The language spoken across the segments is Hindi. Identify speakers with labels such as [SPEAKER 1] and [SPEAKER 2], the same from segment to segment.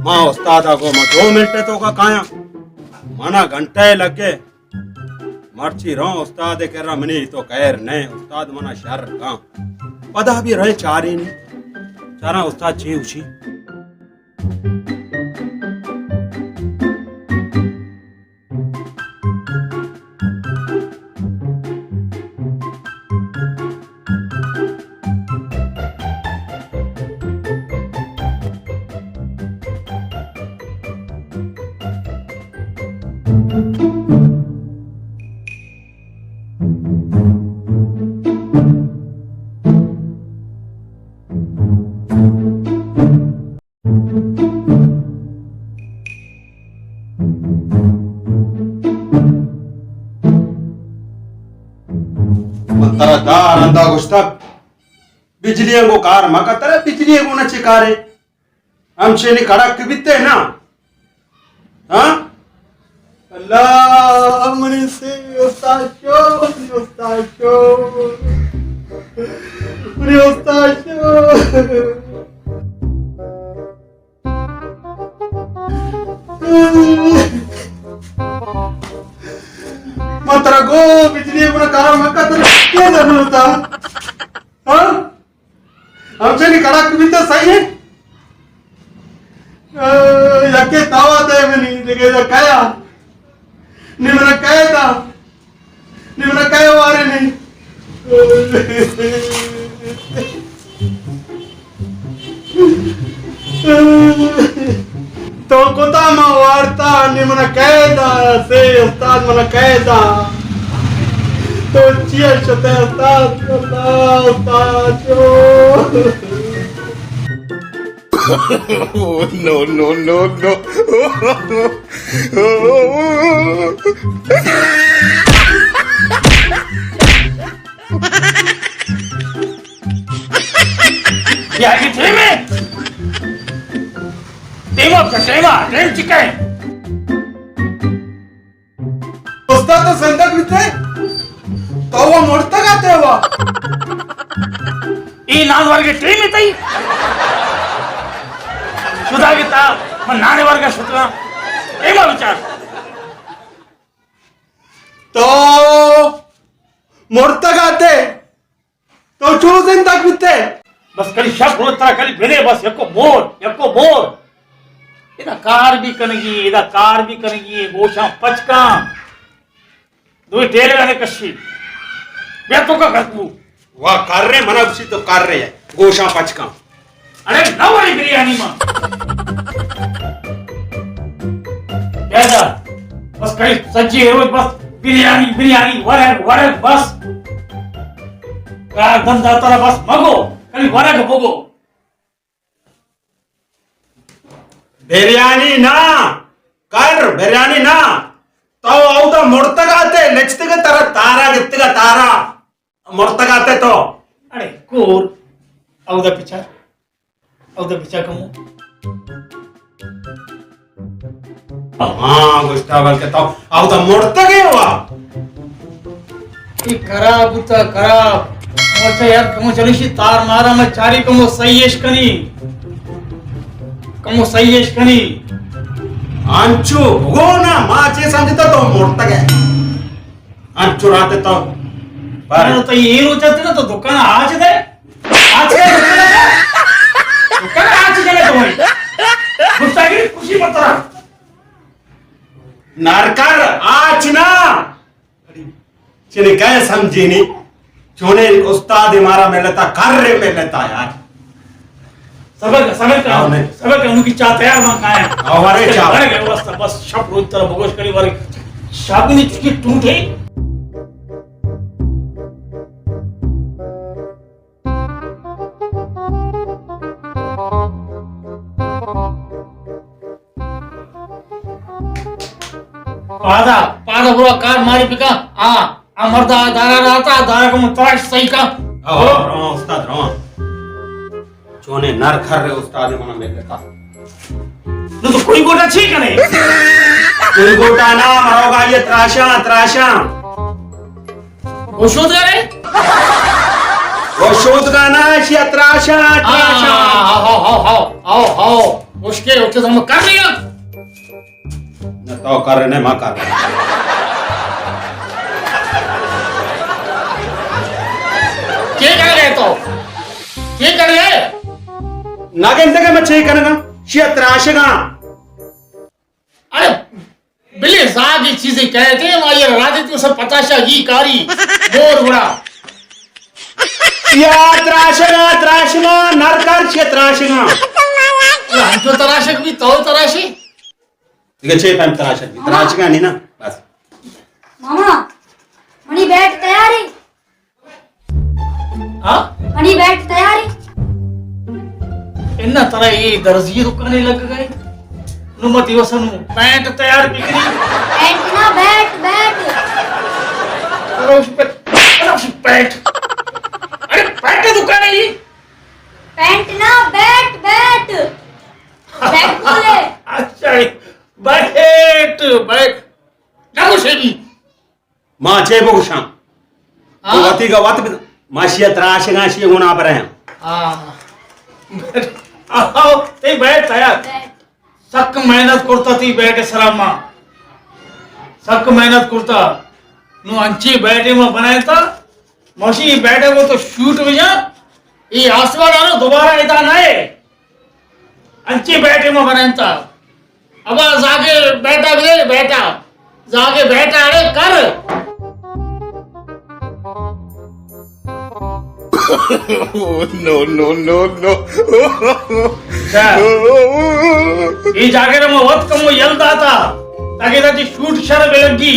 [SPEAKER 1] माँ उस्ताद को मैं 2 मिनट तो का काया माना घंटे लगे मर्ची रो उस्ताद कह रहा मनी तो कहर नहीं उस्ताद मना शर का पदा भी रहे चार ही नहीं चारा उस्ताद ची उची दार अंदा गुस्तक बिजली को कार मका तरह बिजली को न चिकारे हमसे नहीं कड़क बिते ना हाँ अल्लाह मनी से उस्ताशो मात्रा गो बिजली को कार मका तरह क्या जरूरत था हाँ हमसे नहीं कड़क बिते सही है यके तावा दे मनी देखे जो काया निमरा काय था निमरा काय वारे नहीं तो कोता मा वार्ता निमरा काय था से उस्ताद मना काय था तो चिया शते उस्ताद
[SPEAKER 2] no.
[SPEAKER 3] Ya getirme. Dem chicken.
[SPEAKER 1] उस्ताद तो संदक बिते तो वो मोड़ता गाते हुआ
[SPEAKER 3] ಈ ನಾನು ವರ್ಗ ಟೀಮ್ ಐತೈ ಸುಧಾಗಿತ್ತ ನಾನೇ ವರ್ಗ ಸುತ್ತ ಏಮ ವಿಚಾರ
[SPEAKER 1] तो मोड़ता गाते तो चूड़ो दिन तक बिते
[SPEAKER 3] बस कली शक होता कली बेरे बस एको मोर इदा कार भी कनेगी गोशा पचका दो टेरे गाने कशी वे तो का करतू
[SPEAKER 1] वाह कर रहे मना उसी तो कर रहे है गोशा पचका
[SPEAKER 3] अरे ना वाली बिरयानी मां क्या बस कहीं सच्ची है बस बिरयानी वरग बस का धंधा तोरा बस मगो कहीं वरग भोगो
[SPEAKER 1] बिरयानी ना तो औदा मुर्तगाते लेचते के तरह तारा मुर्तगाते तो
[SPEAKER 3] अरे कोर औदा पिछा कमो
[SPEAKER 1] हाँ गुस्तावल के तो औदा मुर्तगे हुआ
[SPEAKER 3] ये खराब अच्छा यार कमो चलिशी तार मारा मैं चारी कमो सहीश कनी
[SPEAKER 1] अंचू वो ना माँ चे समझता तो मुर्तगे अंचू राते तो
[SPEAKER 3] पर तो ये रोचते ना तो दुकान आज दे दुकान आज चले तो भाई गुस्तागी खुशी मत रहा
[SPEAKER 1] नरकर आज ना चले गए समझी नहीं चोने उस्ताद हमारा मिलता कार्य मिलता यार
[SPEAKER 3] सबर का उनकी चाह तैयार मां का है
[SPEAKER 1] हमारे चाह
[SPEAKER 3] बस शप रोज तरह भोगोश करी वाली शादी की टूटे पादा बुरा कार मारी पिका मर्दा दारा को तराश सही का
[SPEAKER 1] उस्ताद रो चोने नर खर रे उस्ताद मना में लेता
[SPEAKER 3] तो कोई गोटा ठीक है नहीं
[SPEAKER 1] कोई गोटा ना मरोगा ये त्राशा
[SPEAKER 3] वो शोध करे
[SPEAKER 1] वो शोध गाना शिया त्राशा त्राशा
[SPEAKER 3] आओ उसके उसके तुम कर लिया
[SPEAKER 1] न तो कर रहे मा कर रहे
[SPEAKER 3] क्या कर रहे तो क्या कर रहे
[SPEAKER 1] नागें तक मच्छी करना शिया त्राशगा
[SPEAKER 3] अरे बिल्ली साग की चीजें कहते हैं वहां ये राजनीति सब पताशा घी कारी बोर बुरा
[SPEAKER 1] शिया त्राशगा नरकर शिया त्राशगा
[SPEAKER 3] हमको तराशक भी तो तराशी
[SPEAKER 1] ठीक है 6 टाइम त्राशगा नहीं ना बस
[SPEAKER 2] मामा मणि बैठ तैयारी
[SPEAKER 3] हाँ
[SPEAKER 2] मणि बैठ तैयारी
[SPEAKER 3] इन तरह ये दर्जी दुकानें लग गए नुमति वसन पैंट तैयार बिक्री
[SPEAKER 2] बैठ ना बैठ बैठ
[SPEAKER 3] पैंट अरे पैंट की दुकान है ये
[SPEAKER 2] पैंट ना बैठ बैठ बैठ बोले
[SPEAKER 3] अच्छा बैठ बैठ जाओ शेरी
[SPEAKER 1] मां चे बोगशां तो वती का वत मां शिया त्राशगा शिया गुना पर हैं
[SPEAKER 3] आओ ते बैठ तैयार
[SPEAKER 2] बैठ
[SPEAKER 3] सक मेहनत करता थी बैठे सलामा सक मेहनत करता नु अंची बैठे में बनाया था मौसी बैठे वो तो शूट में जा ये आसमान आनो दोबारा इधर ना है अंची बैठे में बनाया था अब जाके बैठा भी बैठा जाके बैठा अरे कर
[SPEAKER 4] no.
[SPEAKER 3] ये जाके ना मैं बहुत कम वो यलता था ताकि ताकि शूट शर लगी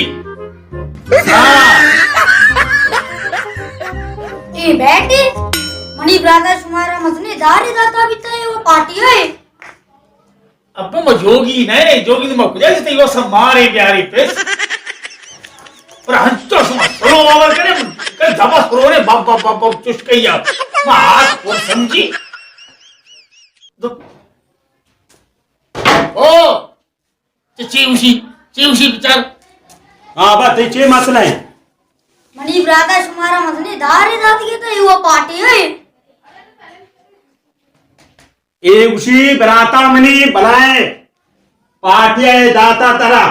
[SPEAKER 2] ए बैठ मणि ब्रदर्स हमारा मजने दारी दाता भी तो वो पार्टी है
[SPEAKER 3] अब मैं जोगी नहीं जोगी तो मैं कुछ ऐसे वो सब मारे प्यारी पे पर हंचो सुमा सरो ओवर करे कल दबा सरो ने बाप बाप बाप बाप चुस्कैया मैं हाथ को समझी ओ ची उसी विचार
[SPEAKER 1] हां बात चे मसला है
[SPEAKER 2] मणि ब्रदर्स हमारा मजने दारी दाती तो वो पार्टी है
[SPEAKER 1] ए उसी बराता मनी बनाए पाटिया दाता तरा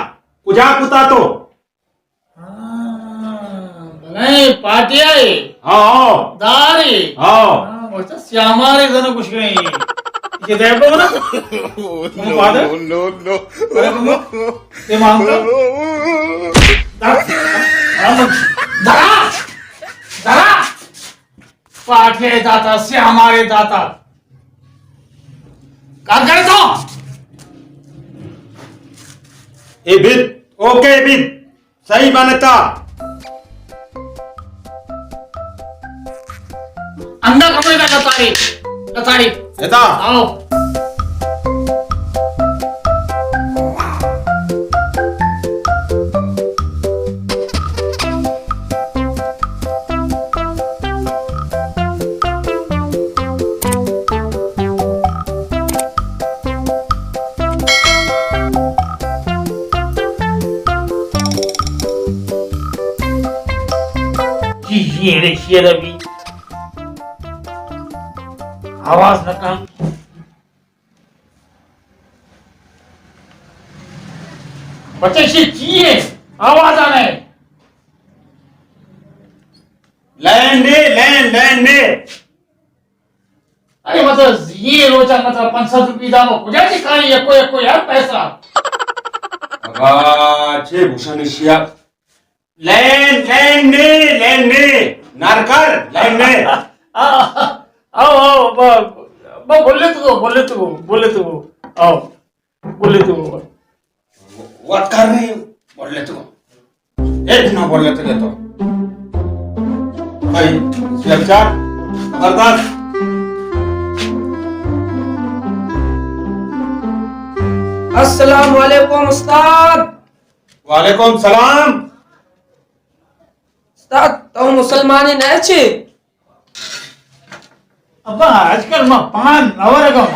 [SPEAKER 1] कुजा कुता तो
[SPEAKER 3] नहीं पाटिया
[SPEAKER 1] हाँ
[SPEAKER 3] दारी
[SPEAKER 1] हाँ
[SPEAKER 3] वो तो श्यामारे दोनों कुछ नहीं ये देखो ना तुम पादे
[SPEAKER 4] No.
[SPEAKER 3] अरे तुम ये मांगो दरा पाटिया दाता श्यामारे दाता काम करे तो
[SPEAKER 1] ए बिद ओके बिद सही बनता
[SPEAKER 3] अंडा कपड़े का कतारी
[SPEAKER 1] एता
[SPEAKER 3] आओ ये रवि आवाज न काम बच्चे से चाहिए आवाज आने
[SPEAKER 1] लैंड दे
[SPEAKER 3] अरे मतलब ये रोजा मतलब 500 रुपये दाम कुछ कहानी एको यार पैसा
[SPEAKER 1] अगा छे भूषण शिया लैंड नरकर लैंड
[SPEAKER 3] आओ बोले तू आओ बोले तू
[SPEAKER 1] व्हाट कर रही हो बोले तो एक ना बोले तो भाई शिक्षा बर्दाश्त
[SPEAKER 5] अस्सलाम वालेकुम उस्ताद।
[SPEAKER 1] वालेकुम सलाम।
[SPEAKER 5] उस्ताद तो मुसलमानी नहीं छे।
[SPEAKER 3] अब्बा आजकल मैं पान नवरगम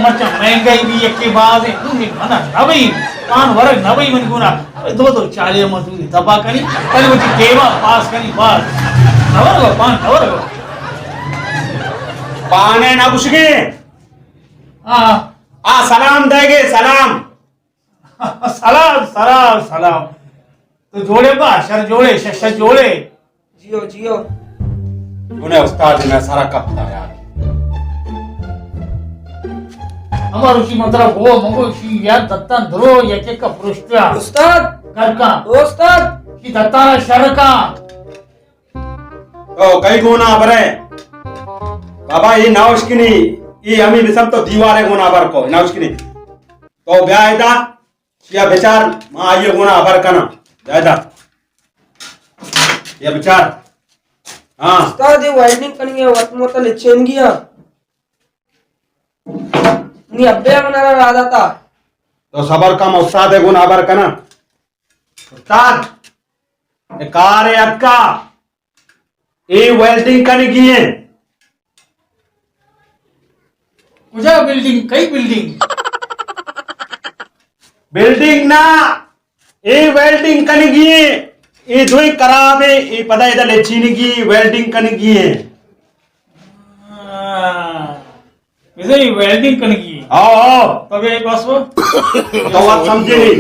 [SPEAKER 3] मचा महंगाई भी एक के बाद है तू भी खाना नवई पान वरग नवई मन गुना दो 40 में तू दबा करी कल वो देवा पास करी बस नवर पान नवर
[SPEAKER 1] पाने ना कुशगे
[SPEAKER 3] हाँ
[SPEAKER 1] आ सलाम देगे सलाम
[SPEAKER 3] सलाम सलाम सलाम तो जोड़े बा शर जोड़े शश जोड़े
[SPEAKER 5] जियो जियो
[SPEAKER 1] उन्हें उस्ताद ने सारा कप था यार
[SPEAKER 3] हमार उसी मंत्र गो मंगो शी या दत्ता धरो एक एक का पृष्ठा
[SPEAKER 5] उस्ताद
[SPEAKER 3] कर का
[SPEAKER 5] उस्ताद
[SPEAKER 3] की दत्ता शर का
[SPEAKER 1] तो कई गुना बरे बाबा ये नाउशकिनी ये अमी बिसम तो दीवारे गुना बर को नाउशकिनी तो ब्यायदा या विचार मां ये गुना बर कना ब्यायदा ये विचार हाँ
[SPEAKER 5] उस्ताद ये वेल्डिंग करनी है वत मोता लेचेन गया नी अब्बे मनारा राधा था
[SPEAKER 1] तो सबर कम उस्ताद है गुना बर कना उस्ताद ये कार है अक्का ये वेल्डिंग करने की है
[SPEAKER 3] कुजा बिल्डिंग कई बिल्डिंग
[SPEAKER 1] बिल्डिंग ना ये वेल्डिंग करने की है ये दुई करावे ये पता है इधर लेचीनी की वेल्डिंग करने की है
[SPEAKER 3] इसे वेल्डिंग करने की
[SPEAKER 1] आओ आओ
[SPEAKER 3] तब ये बस वो
[SPEAKER 1] तो बात समझे नहीं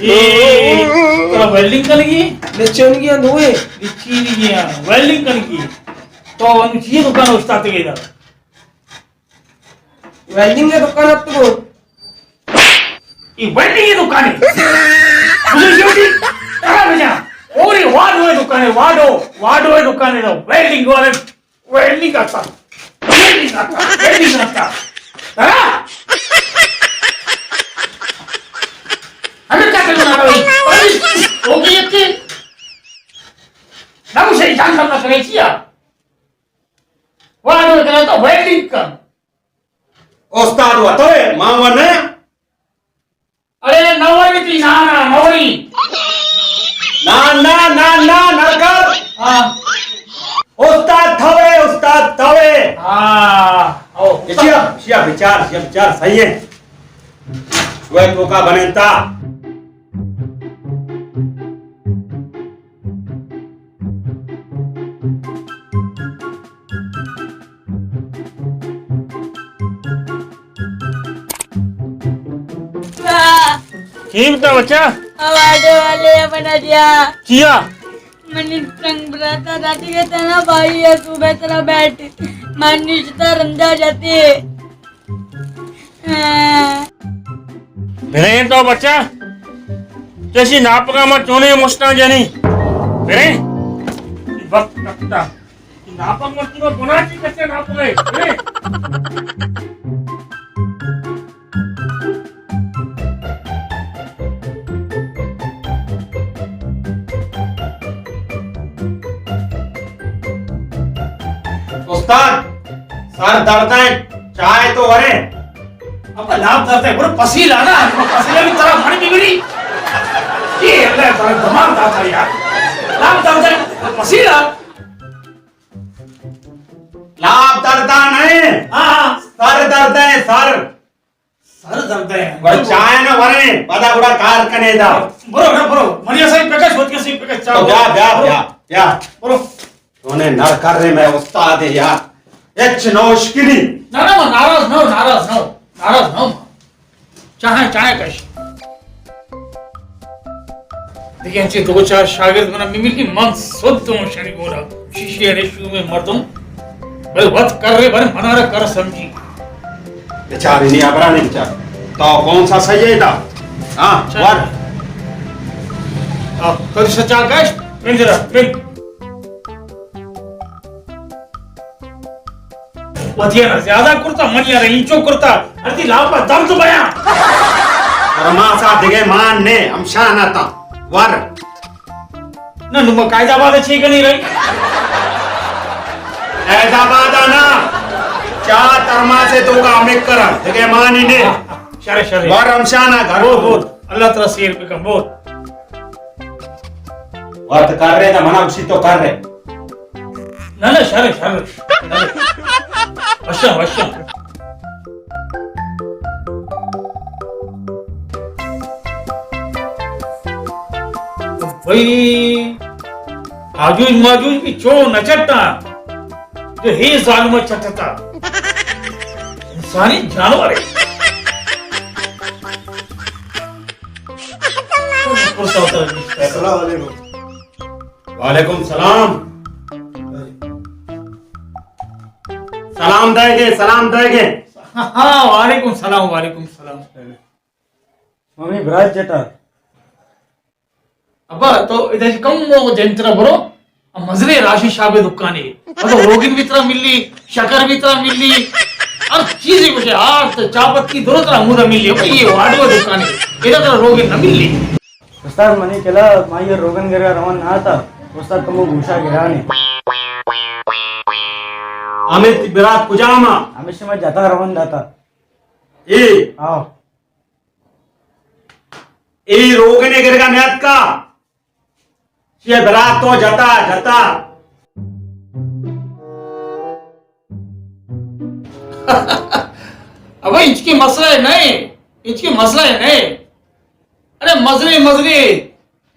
[SPEAKER 3] ये तो वेल्डिंग करने की
[SPEAKER 5] लेचेन गया दुए
[SPEAKER 3] लिखी नहीं है वेल्डिंग करने की तो उनकी दुकान उस्ताद के इधर
[SPEAKER 5] वेल्डिंग के दुकान अब तो
[SPEAKER 3] ये वेल्डिंग की दुकान है मुझे ड्यूटी करा भेजा और ये वाडो है दुकान है वाडो है दुकान है तो वेल्डिंग वाले वेल्डिंग करता वेल्डिंग करता हाँ हमें क्या करना है होगी ये ना मुझे जान करना करे किया वाडो करा तो वेल्डिंग कर
[SPEAKER 1] उस्ताद हुआ तो है मांगवा ने
[SPEAKER 3] अरे नवरी थी ना नवरी
[SPEAKER 1] ना ना ना ना नरकर
[SPEAKER 3] हाँ
[SPEAKER 1] उस्ताद थवे
[SPEAKER 3] हाँ ओ
[SPEAKER 1] शिया विचार सही है वे तो का बनेता
[SPEAKER 3] ठीक था बच्चा
[SPEAKER 2] वाडे वाले बना दिया
[SPEAKER 3] किया
[SPEAKER 2] मनी संग बराता राती के तना भाई है सुबह तेरा बैठ मानिशता रंजा जाती
[SPEAKER 3] मेरे तो बच्चा जैसी नापका मत चोने मुस्ता जानी मेरे वक्त लगता नापक मत तुम गुना की कैसे नाप गए
[SPEAKER 1] उस्ताद सर दर्द है चाय तो वरे
[SPEAKER 3] अब लाभ दर्द है पूरा पसीला ना पसीला की तरह पानी बिगड़ी ये अल्लाह तेरा दिमाग दाता यार लाभ दर्द है पसीला
[SPEAKER 1] लाभ दर्दा नहीं
[SPEAKER 3] हाँ
[SPEAKER 1] सर दर्द है सर
[SPEAKER 3] सर दर्द है
[SPEAKER 1] वह चाय न वरे बड़ा बड़ा कार कने दा
[SPEAKER 3] बरो मरिया सही प्रकाश होत के सही प्रकाश
[SPEAKER 1] तो ब्या
[SPEAKER 3] बरो
[SPEAKER 1] तूने नर कर रहे मैं उस्ताद है यार एच नौशकिनी
[SPEAKER 3] ना नाराज न चाहे कश देखिए अच्छे दो चार शागिर्द बना मिमिल की मन शुद्ध हूँ शरीक हो रहा शीशे रेशू में मर्दों भाई वत कर रहे बने मना रहे कर समझी
[SPEAKER 1] बेचारी नहीं आबरा नहीं बेचार तो कौन सा सही है था हाँ वर
[SPEAKER 3] अब कर सचा कश पिंजरा पिंज वधिया ना ज्यादा कुर्ता मनिया रे इंचो कुर्ता अर्धी लापा दर्द बया
[SPEAKER 1] रमासा दिगे मान ने हमशा ना था वर
[SPEAKER 3] ना नुमा कायदा बात अच्छी नहीं रही
[SPEAKER 1] ऐसा बात ना चा तरमा से तो का अमिक करा दिगे मान ही ने
[SPEAKER 3] शरे
[SPEAKER 1] वर हमशा ना घर
[SPEAKER 3] बहुत अल्लाह तेरा शेर पे कम बहुत
[SPEAKER 1] वर्त कर रहे ना मना उसी तो कर रहे
[SPEAKER 3] ना शरे वश्या भाई आजूज माजूज भी चो न चटता जो हे जालिम चटता इंसानी जानवर है।
[SPEAKER 1] वालेकुम सलाम। सलाम देंगे, सलाम देंगे।
[SPEAKER 3] हाँ वालेकुम सलाम, वालेकुम सलाम।
[SPEAKER 4] मम्मी ब्राज जटा
[SPEAKER 3] अब्बा तो इधर कम वो जंत्र बरो मजरे राशि शाबे दुकाने तो रोगिन भी तरह मिली, शकर भी तरह मिली, हर चीज कुछ आठ चापत्ती दोनों तरह मुदा मिली। भाई ये वाडो दुकाने इधर तरह रोगिन न मिली।
[SPEAKER 4] उस्ताद मने केला माई रोगन गिरा रवान ना था उस्ताद तुमको घुसा गिरा ने
[SPEAKER 1] अमित बिरात कुजामा
[SPEAKER 4] हमेशा मैं जाता रवान दाता
[SPEAKER 1] ए
[SPEAKER 4] आओ
[SPEAKER 1] ए रोगने गिरगा मैत का ये बिरात तो जता जता
[SPEAKER 3] अब इसकी मसला है नहीं, इसकी मसला है नहीं। अरे मजरे मजरे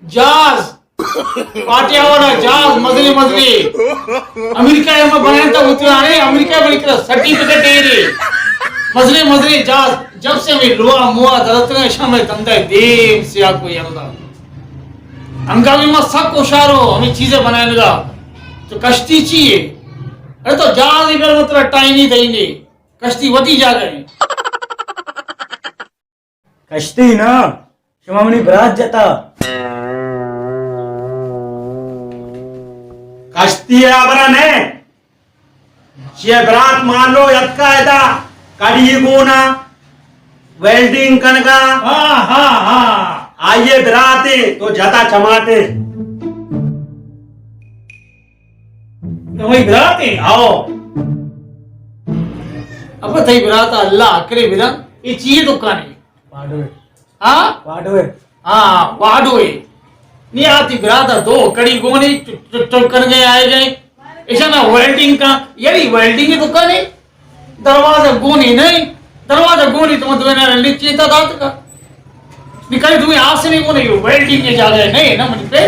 [SPEAKER 3] जाज पाटिया वाला जाज मजरे मजरे अमेरिका में बनाता उतना नहीं, अमेरिका में लिखा सर्टिफिकेट है रे मजरे मजरे जाज। जब से मैं लोहा मुआ दरत में शामिल तंदा देव से आपको यंदा अंगामी में सब कोशारो हमें चीजें बनाने लगा तो कश्ती चाहिए। अरे तो जहाज इधर मतलब टाइम नहीं देंगे, कश्ती वती जा गए।
[SPEAKER 4] कश्ती ना शिवामणी ब्राज जता
[SPEAKER 1] कश्ती है अबरा ने ये बिरात मान लो यत्का ऐदा कड़ी गुना वेल्डिंग कनका
[SPEAKER 3] हाँ हाँ हाँ
[SPEAKER 1] आइए बिराते तो जता चमाते
[SPEAKER 3] वही बिराते आओ। अब तई बिराता अल्लाह करे बिरा ये चीज दुकान है।
[SPEAKER 4] वाडवे
[SPEAKER 3] हाँ
[SPEAKER 4] वाडवे
[SPEAKER 3] हाँ वाडो है नहीं आती बिराता दो कड़ी गोनी कर गए आए गए ऐसा ना वेल्डिंग का यारी वेल्डिंग की दुकान है। दरवाजा गोनी नहीं, दरवाजा गोनी तो मतलब नीचे था दांत का निकल तुम्हें आस नहीं को नहीं वेल्डिंग की जगह नहीं ना मुझ पे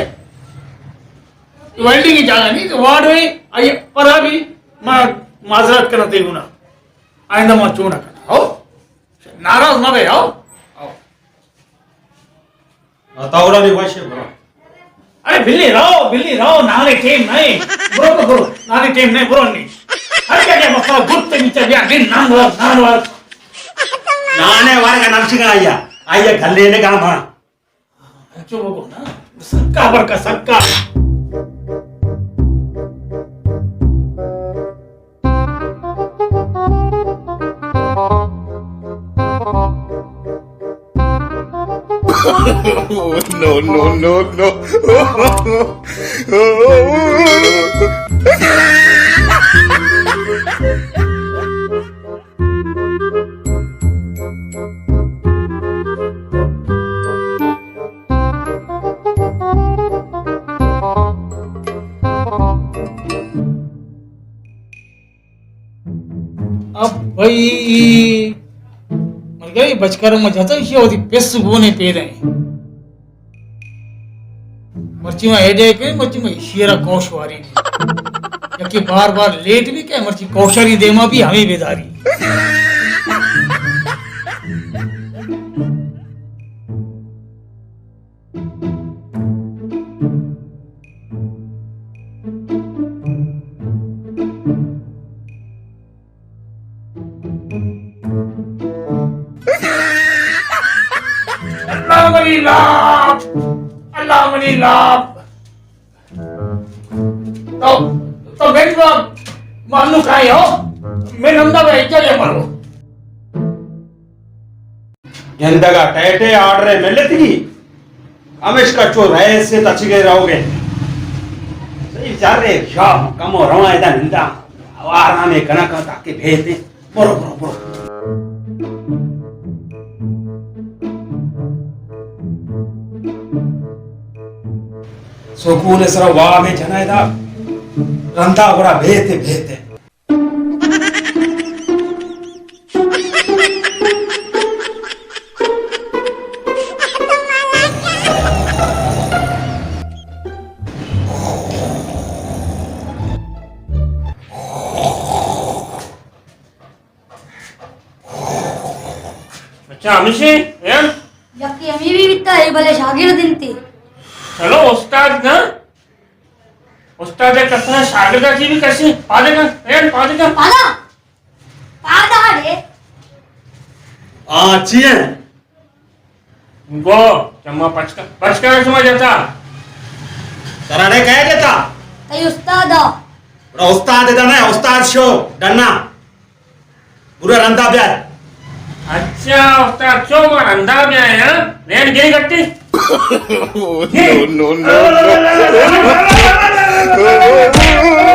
[SPEAKER 3] वेल्डिंग की जगह नहीं तो वार्ड में आइए पर अभी मैं माजरत करना दे गुना आइंदा मैं चोना करना आओ नाराज ना बे आओ आओ।
[SPEAKER 1] तावरा ने वाशे बरो
[SPEAKER 3] अरे बिल्ली रहो नारे टेम नहीं ब्रो को ब्रो नारे टेम नहीं ब्रो नहीं। अरे क्या मसला गुट नीचे गया दिन नानवर
[SPEAKER 1] नाने वारे का नमशिका आइए घर लेने का मां
[SPEAKER 3] चुप हो ना सक्का बर का सक्का।
[SPEAKER 6] no, no, no, no.
[SPEAKER 3] अब भाई मर गई बचकर मजाता ही होती पेस बोने पे रहे मर्ची में हेडे के मर्ची में शेरा कौशवारी यकी बार बार लेट भी क्या मर्ची कौशरी देमा भी हमें बेदारी। अल्लाह मनी लाभ तो बेटी मानू खाई हो मैं नंदा भाई चले मारो
[SPEAKER 1] ಎಂದಾಗ ಟೈಟೆ ಆರ್ಡ್ರೆ ಮೆಲ್ಲೆತಿಗಿ ಅಮೇಶ್ ಕಚ್ಚೋ ರೈಸೆ ತಚ್ಚಿಗೆ ರहोगे सही विचार रे शाह कम हो रहा है निंदा आराम में कनक ताके भेजते बरो बरो बरो सुकून सर वाह में जनायदा रंधा बड़ा भेजते भेजते
[SPEAKER 3] अच्छा हमेशे यार
[SPEAKER 2] यक्की अमी भी बिता है भले शागिर्दीन ती
[SPEAKER 3] चलो उस्ताद ना उस्ताद कसं शागिर्दाची बी कशी पाहते का यार पाहते का
[SPEAKER 2] पादा पादा रे
[SPEAKER 1] अच्छी है
[SPEAKER 3] गो चम्मा पचका पचका समझ आता
[SPEAKER 1] तराडे काय देता
[SPEAKER 2] तई उस्ताद
[SPEAKER 1] उस्ताद देता ना उस्ताद शो डन्ना पूरा रंधा ब्याज
[SPEAKER 3] अच्छा उस्ताद क्यों मार अंधा भी आए हैं रेन गिरी गट्टी
[SPEAKER 6] Oh, no, no, no, no.